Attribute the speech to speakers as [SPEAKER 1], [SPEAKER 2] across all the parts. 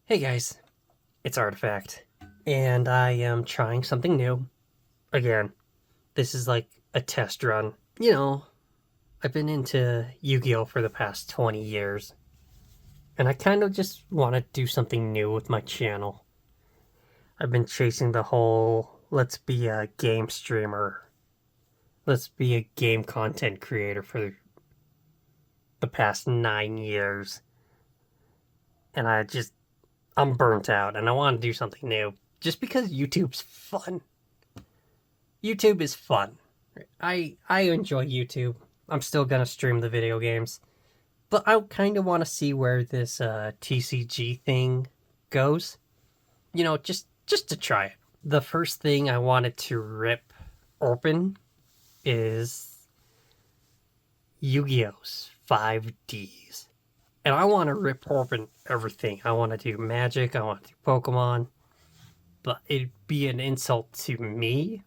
[SPEAKER 1] Hey guys, it's Artifact, and I am trying something new. Again, this is like a test run. I've been into Yu-Gi-Oh! For the past 20 years, and I kind of just want to do something new with my channel. I've been chasing the whole, let's be a game streamer, let's be a game content creator for the past 9 years, and I'm burnt out, and I want to do something new. Just because YouTube's fun. YouTube is fun. I enjoy YouTube. I'm still gonna stream the video games, but I kind of want to see where this TCG thing goes. Just to try it. The first thing I wanted to rip open is Yu-Gi-Oh's 5Ds. And I want to rip open everything. I want to do Magic, I want to do Pokemon, but it'd be an insult to me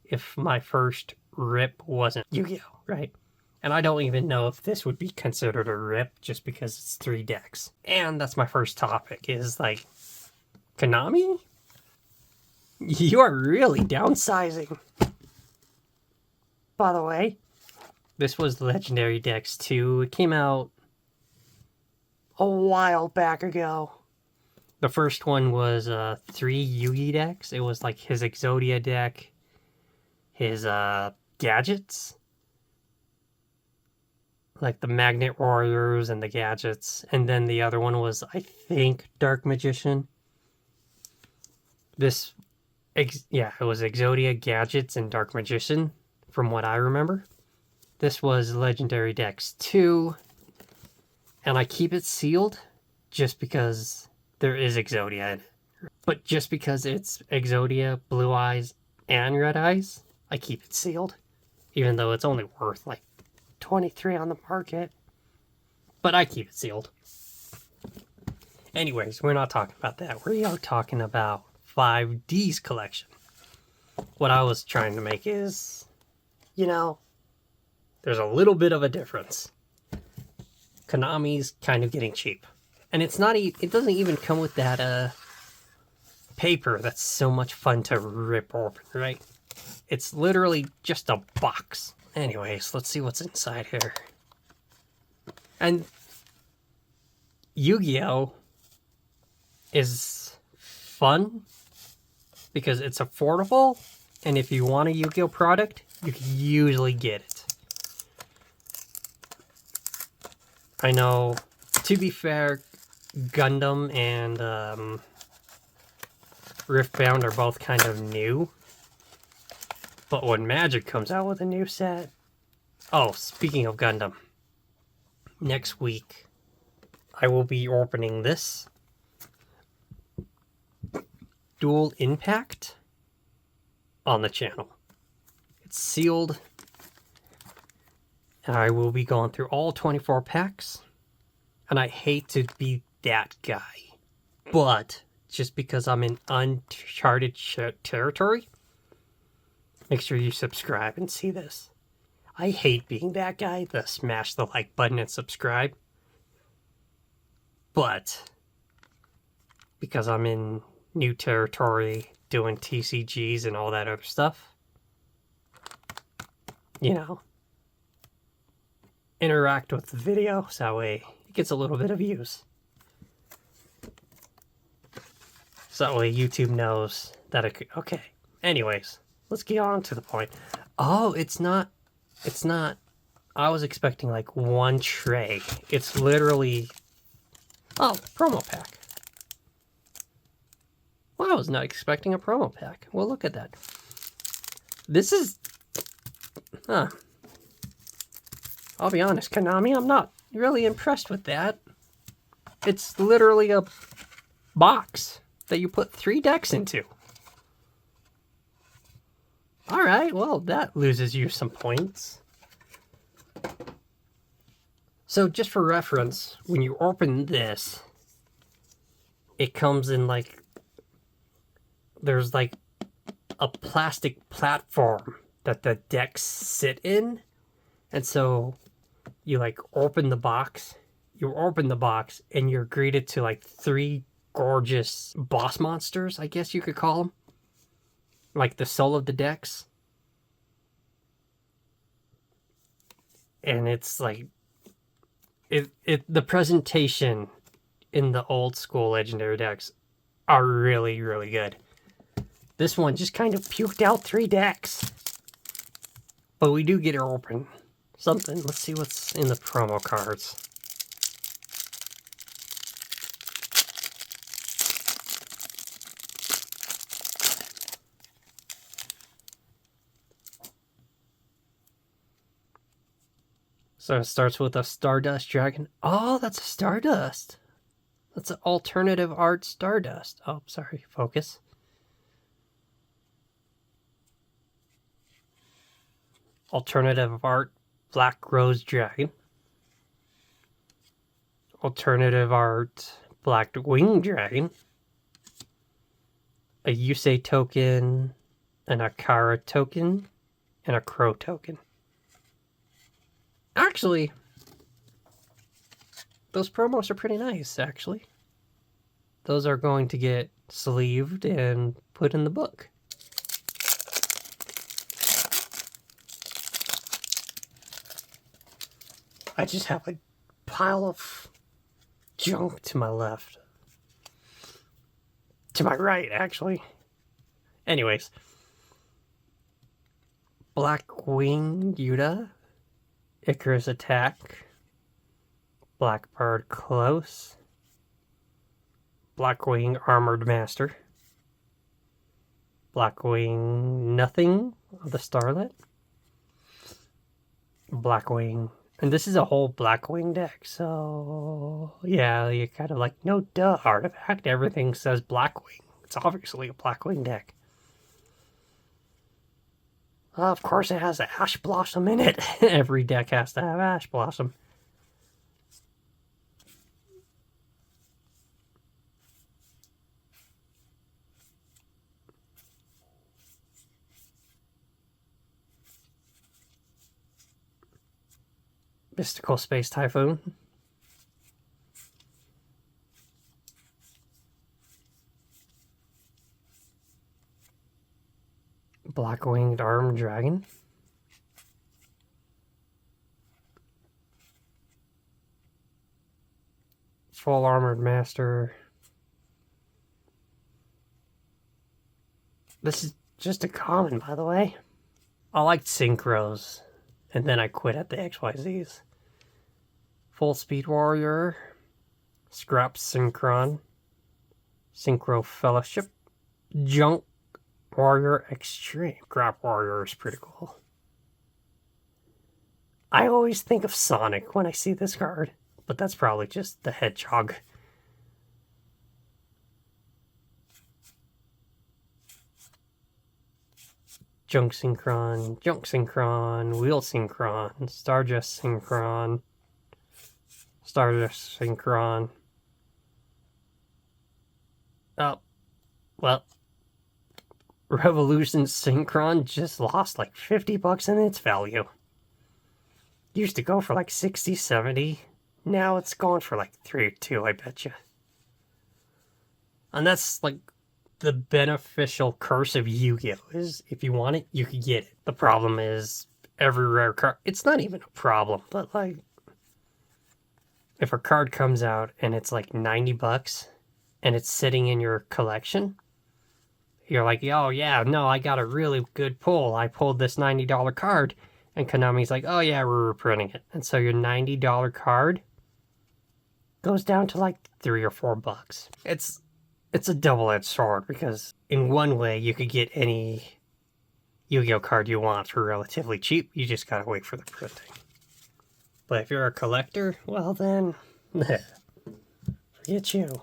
[SPEAKER 1] if my first rip wasn't Yu-Gi-Oh, right? And I don't even know if this would be considered a rip just because it's 3 decks. And that's my first topic, is like, Konami? You are really downsizing. By the way, this was Legendary Decks 2. It came out a while back ago. The first one was 3 Yugi decks. It was like his Exodia deck, his gadgets, like the Magnet Warriors and the gadgets, and then the other one was, I think, Dark Magician. It was Exodia, gadgets, and Dark Magician, from what I remember. This was Legendary Decks 2, and I keep it sealed just because there is Exodia in it. But just because it's Exodia, Blue Eyes, and Red Eyes, I keep it sealed. Even though it's only worth like 23 on the market. But I keep it sealed. Anyways, we're not talking about that. We are talking about 5D's collection. What I was trying to make is, there's a little bit of a difference. Konami's kind of getting cheap. And it doesn't even come with that paper that's so much fun to rip open, right? It's literally just a box. Anyways, let's see what's inside here. And Yu-Gi-Oh! Is fun because it's affordable, and if you want a Yu-Gi-Oh! Product, you can usually get it. I know, to be fair, Gundam and Riftbound are both kind of new. But when Magic comes out with a new set... Oh, speaking of Gundam. Next week, I will be opening this Dual Impact on the channel. It's sealed. And I will be going through all 24 packs. And I hate to be that guy. But just because I'm in uncharted territory, make sure you subscribe and see this. I hate being that guy, the smash the like button and subscribe. But because I'm in new territory, doing TCGs and all that other stuff, interact with the video so that way it gets a little bit of views. So that way YouTube knows that okay. Anyways, let's get on to the point. Oh, it's not. I was expecting like one tray. It's literally... Oh, promo pack. Well, I was not expecting a promo pack. Well, look at that. This is... I'll be honest, Konami, I'm not really impressed with that. It's literally a box that you put 3 decks into. Alright, well, that loses you some points. So, just for reference, when you open this, it comes in like... There's like a plastic platform that the decks sit in. And so, you like open the box, and you're greeted to like 3 gorgeous boss monsters, I guess you could call them. Like the soul of the decks. And it's like... the presentation in the old school legendary decks are really, really good. This one just kind of puked out 3 decks. But we do get to open something. Let's see what's in the promo cards. So it starts with a Stardust Dragon. Oh, that's a Stardust. That's an alternative art Stardust. Oh, sorry, focus. Alternative art Black Rose Dragon. Alternative art Black Wing Dragon. A Yusei token, an Akara token, and a Crow token. Actually, those promos are pretty nice, actually. Those are going to get sleeved and put in the book. I just have a pile of junk to my left. To my right, actually. Anyways. Blackwing Yuta. Icarus Attack. Blackbird Close. Blackwing Armored Master. Blackwing Nothing of the Starlet. Blackwing. And this is a whole Blackwing deck, so yeah, you kind of like, no duh, artifact. Everything says Blackwing. It's obviously a Blackwing deck. Of course it has Ash Blossom in it. Every deck has to have Ash Blossom. Mystical Space Typhoon. Black-Winged Armed Dragon. Full Armored Master. This is just a common, by the way. I liked Synchros, and then I quit at the XYZs. Full Speed Warrior. Scrap Synchron. Synchro Fellowship. Junk Warrior Extreme. Scrap Warrior is pretty cool. I always think of Sonic when I see this card, but that's probably just the Hedgehog. Junk Synchron, Wheel Synchron, Stardust Synchron, Stardust Synchron. Oh, well, Revolution Synchron just lost like 50 bucks in its value. Used to go for like 60, 70. Now it's going for like 3 or 2, I bet you. And that's like the beneficial curse of Yu-Gi-Oh! Is if you want it, you can get it. The problem is every rare card. It's not even a problem, but like if a card comes out and it's like 90 bucks and it's sitting in your collection, you're like, oh yeah, no, I got a really good pull. I pulled this $90 card. And Konami's like, oh yeah, we're reprinting it. And so your $90 card goes down to like 3 or 4 bucks. It's a double-edged sword because in one way you could get any Yu-Gi-Oh card you want for relatively cheap. You just gotta wait for the printing. But if you're a collector, well then, forget you.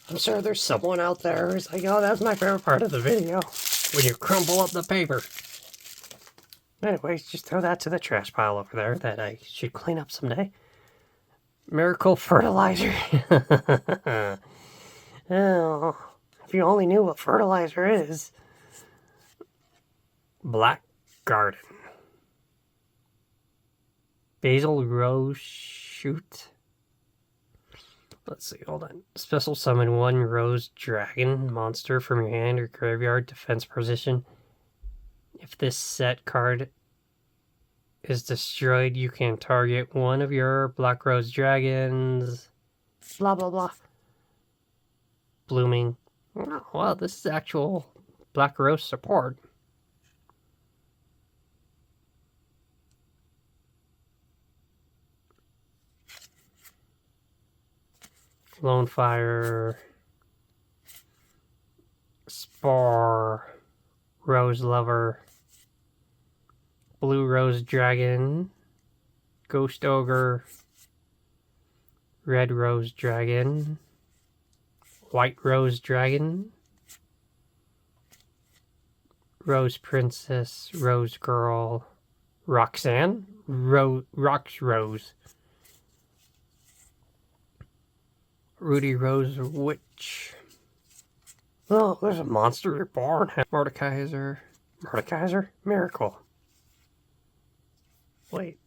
[SPEAKER 1] I'm sure there's someone out there who's like, oh, that's my favorite part of the video, when you crumble up the paper. Anyways, just throw that to the trash pile over there that I should clean up someday. Miracle Fertilizer. Oh, if you only knew what fertilizer is. Black Garden. Basil Rose Shoot. Let's see, hold on. Special summon 1 Rose Dragon monster from your hand or graveyard defense position. If this set card is destroyed, you can target one of your Black Rose Dragons. Blah, blah, blah. Blooming. Oh, wow, this is actual Black Rose support. Lone Fire, Spar, Rose Lover, Blue Rose Dragon, Ghost Ogre, Red Rose Dragon, White Rose Dragon, Rose Princess, Rose Girl, Roxanne, Rox Rose, Rudy Rose Witch. Oh, there's a monster reborn. Mordekaiser. Miracle. Wait.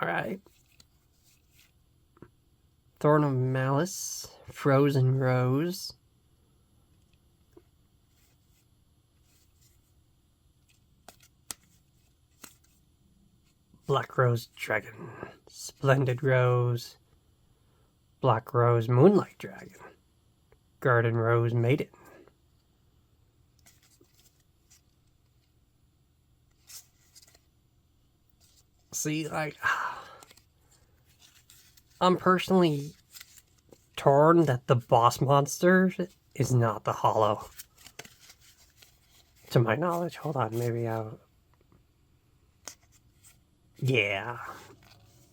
[SPEAKER 1] Alright. Thorn of Malice. Frozen Rose. Black Rose Dragon. Splendid Rose. Black Rose Moonlight Dragon. Garden Rose Maiden. See, like, I'm personally torn that the boss monster is not the hollow. To my knowledge. Hold on, maybe I'll... Yeah.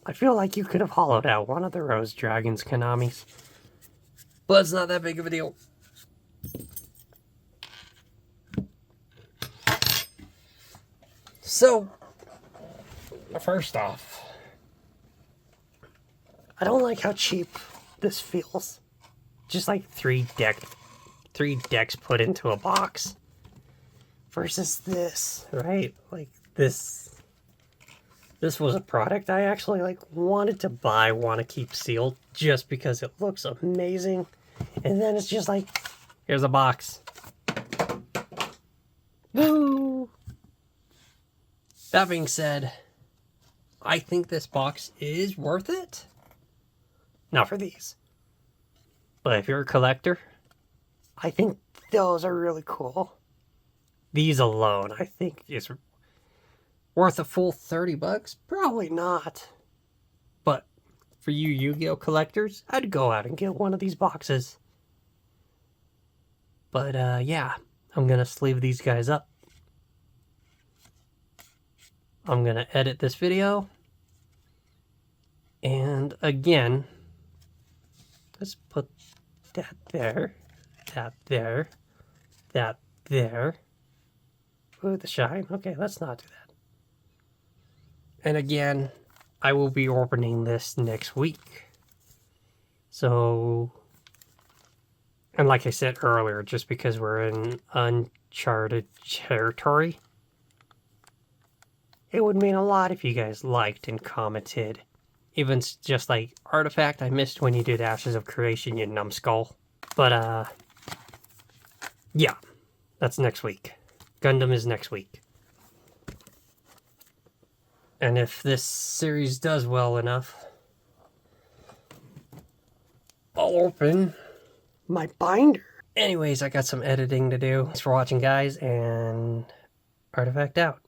[SPEAKER 1] I feel like you could have hollowed out one of the Rose Dragons Konamis. But it's not that big of a deal. So, first off, I don't like how cheap this feels. Just like three decks put into a box. Versus this, right? Like this was a product I actually like wanted to buy, want to keep sealed just because it looks amazing. And then it's just like, here's a box. Woo! That being said, I think this box is worth it. Not for these. But if you're a collector, I think those are really cool. These alone, I think, is worth a full $30? Probably not. But for you Yu-Gi-Oh collectors, I'd go out and get one of these boxes. But yeah, I'm gonna sleeve these guys up. I'm gonna edit this video. And again, let's put that there, that there, that there. Ooh, the shine. Okay, let's not do that. And again, I will be opening this next week. So, and like I said earlier, just because we're in uncharted territory, it would mean a lot if you guys liked and commented. Even just like, Artifact, I missed when you did Ashes of Creation, you numbskull. But, yeah, that's next week. Gundam is next week. And if this series does well enough, I'll open my binder. Anyways, I got some editing to do. Thanks for watching, guys, and Artifact out.